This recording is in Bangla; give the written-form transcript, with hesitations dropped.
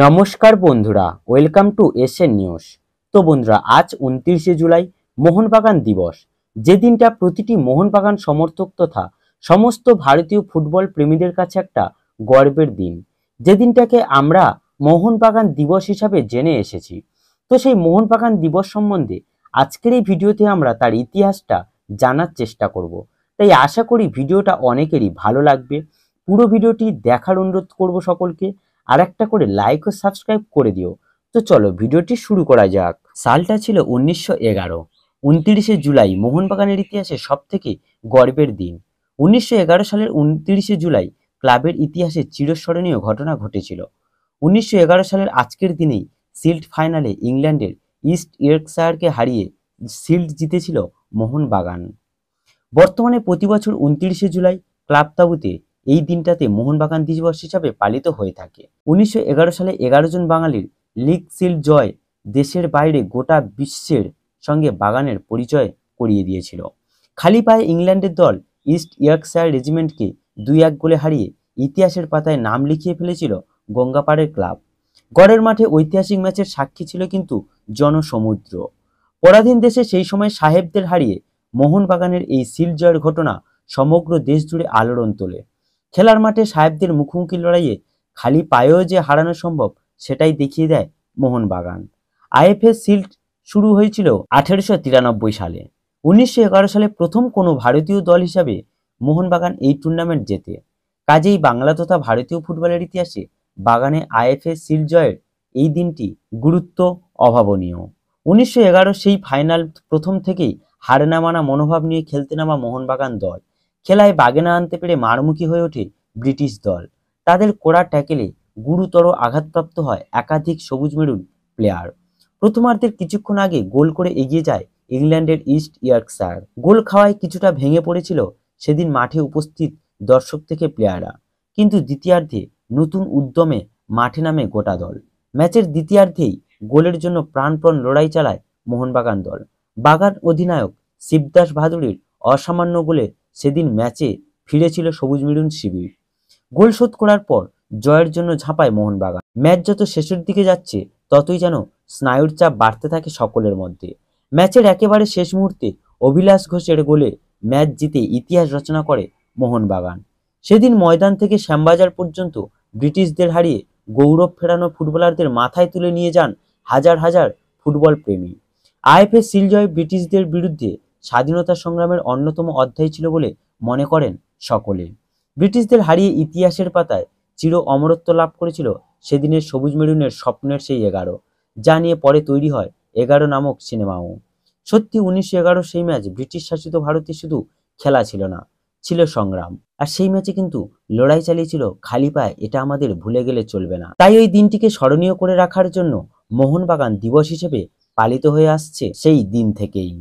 নমস্কার বন্ধুরা, ওয়েলকাম টু এশিয়ান নিউজ। তো বন্ধুরা, আজ 29শে জুলাই মোহনবাগান দিবস। যে দিনটা প্রতিটি মোহনবাগান সমর্থক তথা সমস্ত ভারতীয় ফুটবল প্রেমীদের কাছে একটা গর্বের দিন। যে দিনটাকে আমরা মোহনবাগান দিবস হিসাবে জেনে এসেছি। তো সেই মোহনবাগান দিবস সম্বন্ধে আজকের এই ভিডিওতে আমরা তার ইতিহাসটা জানার চেষ্টা করব। তাই আশা করি ভিডিওটা অনেকেরই ভালো লাগবে। পুরো ভিডিওটি দেখার অনুরোধ করব সকলকে। আর একটা করে লাইক ও সাবস্ক্রাইব করে দিও। তো চলো ভিডিওটি শুরু করা যাক। সালটা ছিল 1911। 29শে জুলাই মোহনবাগানের ইতিহাসে সব থেকে গর্বের দিন। 1911 সালের 29শে জুলাই ক্লাবের ইতিহাসে চিরস্মরণীয় ঘটনা ঘটেছিল। 1911 সালের আজকের দিনেই শিল্ড ফাইনালে ইংল্যান্ডের ইস্ট ইয়র্কশায়ারকে হারিয়ে শিল্ড জিতেছিল মোহনবাগান। বর্তমানে প্রতি বছর 29শে জুলাই ক্লাব তাঁবুতে এই দিনটাতে মোহনবাগান দিবস হিসাবে পালিত হয়ে থাকে। 1911 সালে 11 জন বাঙালির লিগ শিল্ড জয় দেশের বাইরে গোটা বিশ্বের সঙ্গে বাগানের পরিচয় করিয়ে দিয়েছিল। খালি পায়ে ইংল্যান্ডের দল ইস্ট ইয়র্কশায়ার রেজিমেন্টকে 2-1 গোলে হারিয়ে ইতিহাসের পাতায় নাম লিখিয়ে ফেলেছিল গঙ্গাপাড়ের ক্লাব। গড়ের মাঠে ঐতিহাসিক ম্যাচের সাক্ষী ছিল কিন্তু জনসমুদ্র। পরাধীন দেশে সেই সময় সাহেবদের হারিয়ে মোহনবাগানের এই শিল্ড জয়ের ঘটনা সমগ্র দেশ জুড়ে আলোড়ন তোলে। খেলার মাঠে সাহেবদের মুখোমুখি লড়াইয়ে খালি পায়েও যে হারানো সম্ভব সেটাই দেখিয়ে দেয় মোহনবাগান। আইএফএ শিল্ড শুরু হয়েছিল 1893 সালে। 1911 সালে প্রথম কোনো ভারতীয় দল হিসাবে মোহনবাগান এই টুর্নামেন্ট জেতে। কাজেই বাংলা তথা ভারতীয় ফুটবলের ইতিহাসে বাগানে আইএফএ শিল্ড জয়ের এই দিনটি গুরুত্ব অভাবনীয়। 1911 সেই ফাইনাল প্রথম থেকেই হার না মানা মনোভাব নিয়ে খেলতে নামা মোহনবাগান দল খেলায় বাগে না আনতে পেরে মারমুখী হয়ে ওঠে ব্রিটিশ দল। তাদের কড়া ট্যাকেলে গুরুতর আঘাতপ্রাপ্ত হয় একাধিক সবুজ মেরুন প্লেয়ার। প্রথমার্ধের কিছুক্ষণ আগে গোল করে এগিয়ে যায় ইংল্যান্ডের ইস্ট ইয়র্কশায়ার। গোল খাওয়ায় কিছুটা ভেঙে পড়েছিল সেদিন মাঠে উপস্থিত দর্শক থেকে প্লেয়াররা, কিন্তু দ্বিতীয়ার্ধে নতুন উদ্যমে মাঠে নামে গোটা দল। ম্যাচের দ্বিতীয়ার্ধেই গোলের জন্য প্রাণপণ লড়াই চালায় মোহনবাগান দল। বাগান অধিনায়ক শিবদাস ভাদুড়ির অসামান্য গোলে সেদিন ম্যাচে ফিরেছিল সবুজ মেরুন শিবির। গোল শোধ করার পর জয়ের জন্য ঝাঁপায় মোহনবাগান। ম্যাচ যত শেষের দিকে যাচ্ছে ততই যেন স্নায়ুর চাপ বাড়তে থাকে সকলের মধ্যে। ম্যাচের একেবারে শেষ মুহূর্তে অভিলাষ ঘোষের গোলে ম্যাচ জিতে ইতিহাস রচনা করে মোহনবাগান। সেদিন ময়দান থেকে শ্যামবাজার পর্যন্ত ব্রিটিশদের হারিয়ে গৌরব ফেরানো ফুটবলারদের মাথায় তুলে নিয়ে যান হাজার হাজার ফুটবল প্রেমী। আইএফএ শিল্ড জয় ব্রিটিশদের বিরুদ্ধে স্বাধীনতা সংগ্রামের অন্যতম অধ্যায় ছিল বলে মনে করেন সকলে। ব্রিটিশদের হারিয়ে ইতিহাসের পাতায় চির অমরত্ব লাভ করেছিল সেদিনের সবুজ মেরুনের স্বপ্নের সেই 11, যা নিয়ে পরে তৈরি হয় 11 নামক সিনেমাও। সত্যি 1911 সেই ম্যাচ ব্রিটিশ শাসিত ভারতে শুধু খেলা ছিল না, ছিল সংগ্রাম। আর সেই ম্যাচে কিন্তু লড়াই চালিয়েছিল খালি পায়ে, এটা আমাদের ভুলে গেলে চলবে না। তাই ওই দিনটিকে স্মরণীয় করে রাখার জন্য মোহনবাগান দিবস হিসেবে পালিত হয়ে আসছে সেই দিন থেকেই।